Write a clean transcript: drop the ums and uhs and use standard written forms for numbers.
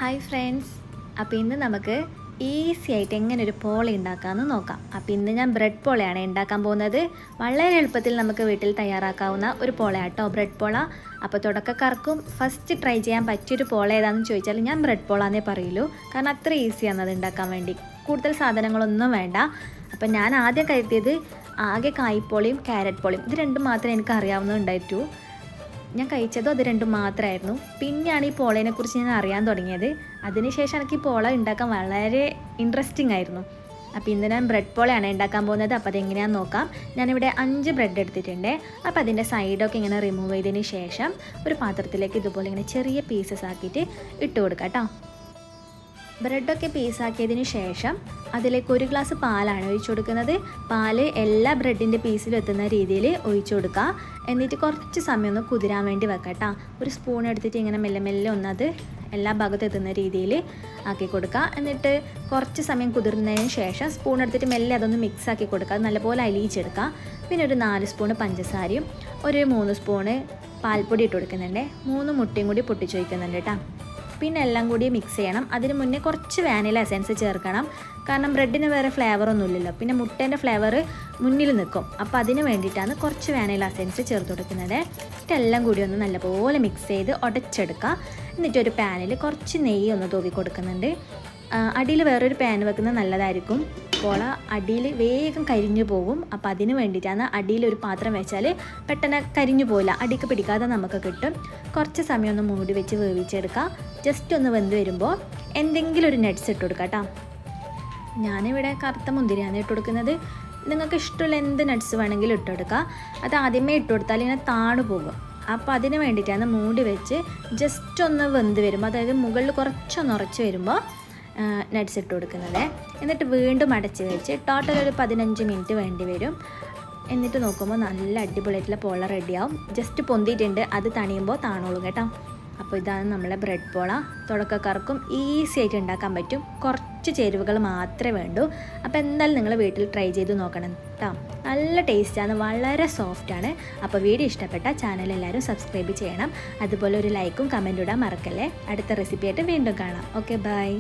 Hi friends, അപ്പോൾ ഇന്ന് നമുക്ക് ഈസി ആയിട്ട് എങ്ങനെ ഒരു പോള ഉണ്ടാക്കാമെന്ന് നോക്കാം. അപ്പോൾ ഇന്ന് ഞാൻ ബ്രെഡ് പോളയാണ് ഉണ്ടാക്കാൻ പോകുന്നത്. വളരെ എളുപ്പത്തിൽ നമുക്ക് വീട്ടിൽ തയ്യാറാക്കാവുന്ന ഒരു പോളയാട്ടോ ബ്രെഡ് പോള. അപ്പോൾ തുടക്കക്കാർക്കും ഫസ്റ്റ് ട്രൈ ചെയ്യാൻ പറ്റിയൊരു പോള ഏതാണെന്ന് ചോദിച്ചാൽ ഞാൻ ബ്രെഡ് പോള എന്നേ പറയുള്ളൂ. കാരണം അത്ര ഈസിയാണ് അത് ഉണ്ടാക്കാൻ വേണ്ടി. കൂടുതൽ സാധനങ്ങളൊന്നും വേണ്ട. അപ്പോൾ ഞാൻ ആദ്യം കരുതിയത് ആകെ കായ്പോളയും ക്യാരറ്റ് പോളയും ഇത് രണ്ടും മാത്രമേ എനിക്ക് അറിയാവുന്നതുണ്ടായിട്ടു. ഞാൻ കഴിച്ചതും അത് രണ്ടും മാത്രമായിരുന്നു. പിന്നെയാണ് ഈ പോളേനെ കുറിച്ച് ഞാൻ അറിയാൻ തുടങ്ങിയത്. അതിനുശേഷം എനിക്ക് ഈ പോള ഉണ്ടാക്കാൻ വളരെ ഇൻട്രസ്റ്റിംഗ് ആയിരുന്നു. അപ്പോൾ ഇന്ന് ഞാൻ ബ്രെഡ് പോളയാണ് ഉണ്ടാക്കാൻ പോകുന്നത്. അപ്പോൾ അതെങ്ങനെയാണെന്ന് നോക്കാം. ഞാനിവിടെ 5 ബ്രെഡ് എടുത്തിട്ടുണ്ട്. അപ്പോൾ അതിൻ്റെ സൈഡൊക്കെ ഇങ്ങനെ റിമൂവ് ചെയ്തതിന് ശേഷം ഒരു പാത്രത്തിലേക്ക് ഇതുപോലെ ഇങ്ങനെ ചെറിയ പീസസ് ആക്കിയിട്ട് ഇട്ട് കൊടുക്കാം കേട്ടോ. ബ്രെഡൊക്കെ പീസാക്കിയതിന് ശേഷം അതിലേക്ക് 1 ഗ്ലാസ് പാലാണ് ഒഴിച്ചു കൊടുക്കുന്നത്. പാല് എല്ലാ ബ്രെഡിൻ്റെ പീസിലും എത്തുന്ന രീതിയിൽ ഒഴിച്ചു കൊടുക്കുക. എന്നിട്ട് കുറച്ച് സമയം ഒന്ന് കുതിരാൻ വേണ്ടി വെക്കാം കേട്ടോ. ഒരു സ്പൂൺ എടുത്തിട്ട് ഇങ്ങനെ മെല്ലെ മെല്ലെ ഒന്നത് എല്ലാ ഭാഗത്തും എത്തുന്ന രീതിയിൽ ആക്കി കൊടുക്കുക. എന്നിട്ട് കുറച്ച് സമയം കുതിർന്നതിന് ശേഷം സ്പൂൺ എടുത്തിട്ട് മെല്ലെ അതൊന്ന് മിക്സ് ആക്കി കൊടുക്കുക. നല്ലപോലെ അലിയിച്ചെടുക്കുക. പിന്നെ ഒരു 4 സ്പൂണ് പഞ്ചസാരയും ഒരു 3 സ്പൂണ് പാൽപ്പൊടി ഇട്ട് കൊടുക്കുന്നുണ്ട്. 3 മുട്ടയും കൂടി പൊട്ടിച്ച് വയ്ക്കുന്നുണ്ട് കേട്ടോ. പിന്നെ എല്ലാം കൂടി മിക്സ് ചെയ്യണം. അതിന് മുന്നേ കുറച്ച് വാനില എസൻസ് ചേർക്കണം. കാരണം ബ്രെഡിന് വേറെ ഫ്ലേവറൊന്നുമില്ലല്ലോ. പിന്നെ മുട്ടേൻ്റെ ഫ്ലേവർ മുന്നിൽ നിൽക്കും. അപ്പോൾ അതിന് വേണ്ടിയിട്ടാണ് കുറച്ച് വാനില എസൻസ് ചേർത്ത് കൊടുക്കുന്നത്. ഇതെല്ലാം കൂടി ഒന്ന് നല്ലപോലെ മിക്സ് ചെയ്ത് ഉടച്ചെടുക്കുക. എന്നിട്ടൊരു പാനിൽ കുറച്ച് നെയ്യ് ഒന്ന് തൂവി കൊടുക്കുന്നുണ്ട്. അടിയിൽ വേറൊരു പാൻ വെക്കുന്നത് നല്ലതായിരിക്കും. പോള അടിയിൽ വേഗം കരിഞ്ഞു പോകും. അപ്പോൾ അതിന് വേണ്ടിയിട്ടാണ് അടിയിൽ ഒരു പാത്രം വെച്ചാൽ പെട്ടെന്ന് കരിഞ്ഞു പോകില്ല, അടിക്ക് പിടിക്കാതെ നമുക്ക് കിട്ടും. കുറച്ച് സമയം ഒന്ന് മൂടി വെച്ച് വേവിച്ചെടുക്കുക. ജസ്റ്റ് ഒന്ന് വെന്ത് വരുമ്പോൾ എന്തെങ്കിലും ഒരു നട്ട്സ് ഇട്ട് കൊടുക്കുക കേട്ടോ. ഞാനിവിടെ കറുത്ത മുന്തിരിയാണ് ഇട്ട് കൊടുക്കുന്നത്. നിങ്ങൾക്ക് ഇഷ്ടമുള്ള എന്ത് നട്ട്സ് വേണമെങ്കിലും ഇട്ട് കൊടുക്കുക. അത് ആദ്യമേ ഇട്ട് കൊടുത്താൽ ഇങ്ങനെ താണു പോകും. അപ്പോൾ അതിന് വേണ്ടിയിട്ടാണ് മൂടി വെച്ച് ജസ്റ്റ് ഒന്ന് വെന്ത് വരുമ്പോൾ, അതായത് മുകളിൽ കുറച്ചൊന്ന് ഉറച്ച് വരുമ്പോൾ നട്ട്സ് ഇട്ട് കൊടുക്കുന്നത്. എന്നിട്ട് വീണ്ടും അടച്ച് വെച്ച് ടോട്ടൽ ഒരു 15 മിനിറ്റ് വേണ്ടി വരും. എന്നിട്ട് നോക്കുമ്പോൾ നല്ല അടിപൊളിയായിട്ടുള്ള പോള റെഡിയാവും. ജസ്റ്റ് പൊന്തിയിട്ടുണ്ട്, അത് തണിയുമ്പോൾ താണോളും കേട്ടോ. അപ്പോൾ ഇതാണ് നമ്മളെ ബ്രെഡ് പോള. തുടക്കക്കാർക്കും ഈസി ആയിട്ട് ഉണ്ടാക്കാൻ പറ്റും. കുറച്ച് ചേരുവകൾ മാത്രമേ വേണ്ടൂ. അപ്പോൾ എന്തായാലും നിങ്ങൾ വീട്ടിൽ ട്രൈ ചെയ്ത് നോക്കണം കേട്ടോ. നല്ല ടേസ്റ്റാണ്, വളരെ സോഫ്റ്റാണ്. അപ്പോൾ വീഡിയോ ഇഷ്ടപ്പെട്ട ചാനൽ എല്ലാവരും സബ്സ്ക്രൈബ് ചെയ്യണം. അതുപോലെ ഒരു ലൈക്കും കമൻറ്റും ഇടാൻ മറക്കല്ലേ. അടുത്ത റെസിപ്പി ആയിട്ട് വീണ്ടും കാണാം. Okay, by.